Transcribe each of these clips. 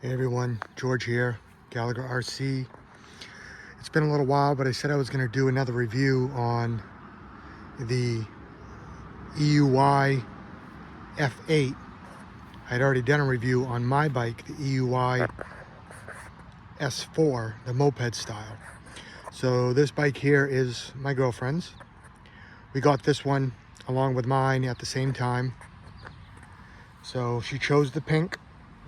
Hey everyone, George here, Gallagher RC. It's been a little while, but I said I was going to do another review on the Euy F8. I had already done a review on my bike, the Euy S4, the moped style. So this bike here is my girlfriend's. We got this one along with mine at the same time. So she chose the pink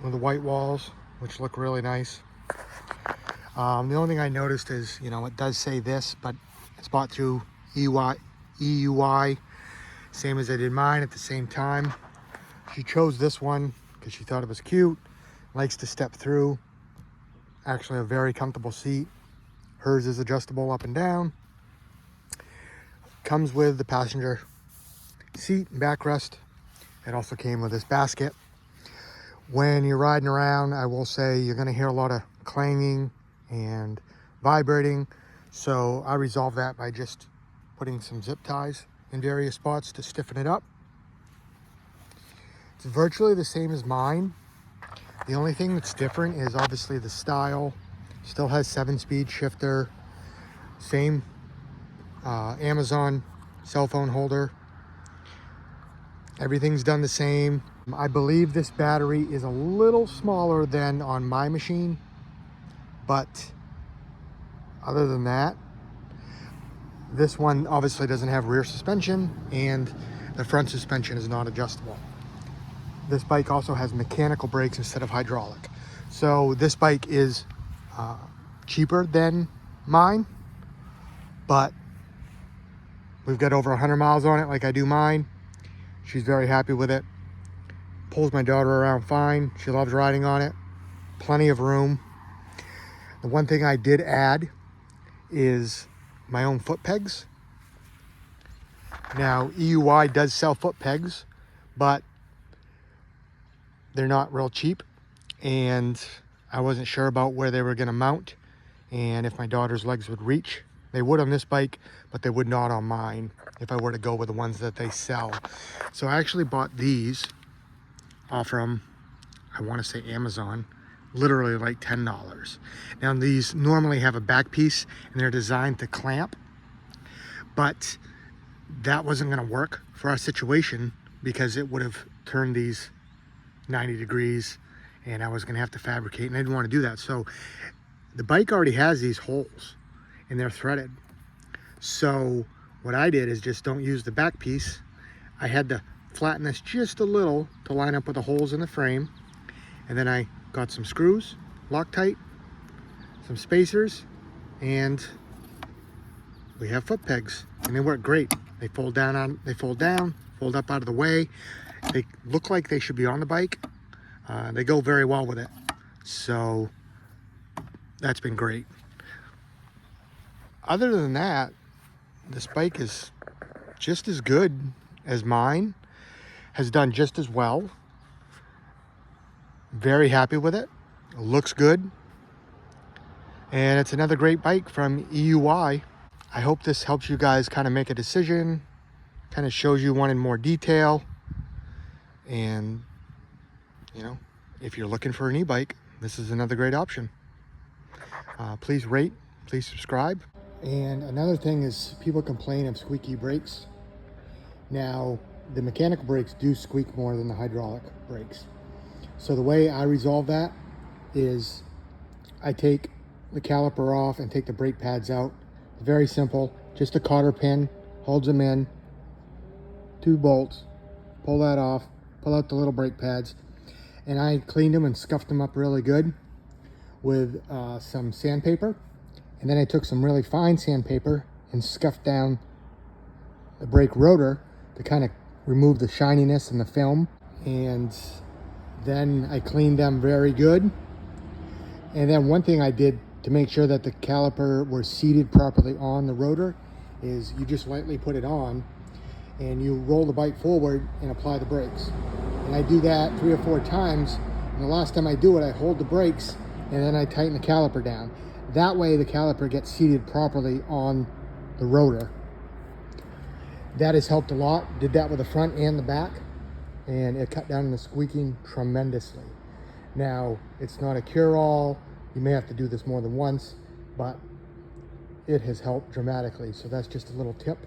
with the white walls, which look really nice. The only thing I noticed is, it does say this, but it's bought through EUY, same as I did mine at the same time. She chose this one because she thought it was cute, likes to step through. Actually a very comfortable seat. Hers is adjustable up and down. Comes with the passenger seat and backrest. It also came with this basket. When you're riding around, I will say you're going to hear a lot of clanging and vibrating. So I resolved that by just putting some zip ties in various spots to stiffen it up. It's virtually the same as mine. The only thing that's different is obviously the style. Still has 7-speed shifter. Same Amazon cell phone holder. Everything's done the same. I believe this battery is a little smaller than on my machine, but other than that, this one obviously doesn't have rear suspension and the front suspension is not adjustable. This bike also has mechanical brakes instead of hydraulic. So this bike is cheaper than mine, but we've got over 100 miles on it like I do mine. She's very happy with it. Pulls my daughter around fine. She loves riding on it. Plenty of room. The one thing I did add is my own foot pegs. Now, EUY does sell foot pegs, but they're not real cheap. And I wasn't sure about where they were going to mount and if my daughter's legs would reach. They would on this bike, but they would not on mine if I were to go with the ones that they sell. So I actually bought these off from, I want to say Amazon, literally like $10. Now these normally have a back piece and they're designed to clamp, but that wasn't going to work for our situation because it would have turned these 90 degrees and I was going to have to fabricate, and I didn't want to do that. So the bike already has these holes and they're threaded. So what I did is just don't use the back piece. I had to flatten this just a little to line up with the holes in the frame. And then I got some screws, Loctite, some spacers, and we have foot pegs. And they work great. They fold down, fold up out of the way. They look like they should be on the bike. They go very well with it. So that's been great. Other than that, this bike is just as good as mine, has done just as well. Very happy with it. It looks good. And it's another great bike from EUY. I hope this helps you guys kind of make a decision, kind of shows you one in more detail. And, if you're looking for an e-bike, this is another great option. Please rate, please subscribe. And another thing is people complain of squeaky brakes. Now, the mechanical brakes do squeak more than the hydraulic brakes. So the way I resolve that is I take the caliper off and take the brake pads out. Very simple, just a cotter pin, holds them in, 2 bolts, pull that off, pull out the little brake pads, and I cleaned them and scuffed them up really good with some sandpaper. And then I took some really fine sandpaper and scuffed down the brake rotor to kind of remove the shininess and the film. And then I cleaned them very good. And then one thing I did to make sure that the caliper was seated properly on the rotor is you just lightly put it on and you roll the bike forward and apply the brakes. And I do that 3 or 4 times. And the last time I do it, I hold the brakes and then I tighten the caliper down. That way the caliper gets seated properly on the rotor. That has helped a lot. Did that with the front and the back, and it cut down the squeaking tremendously. Now, it's not a cure-all. You may have to do this more than once, but it has helped dramatically. So that's just a little tip.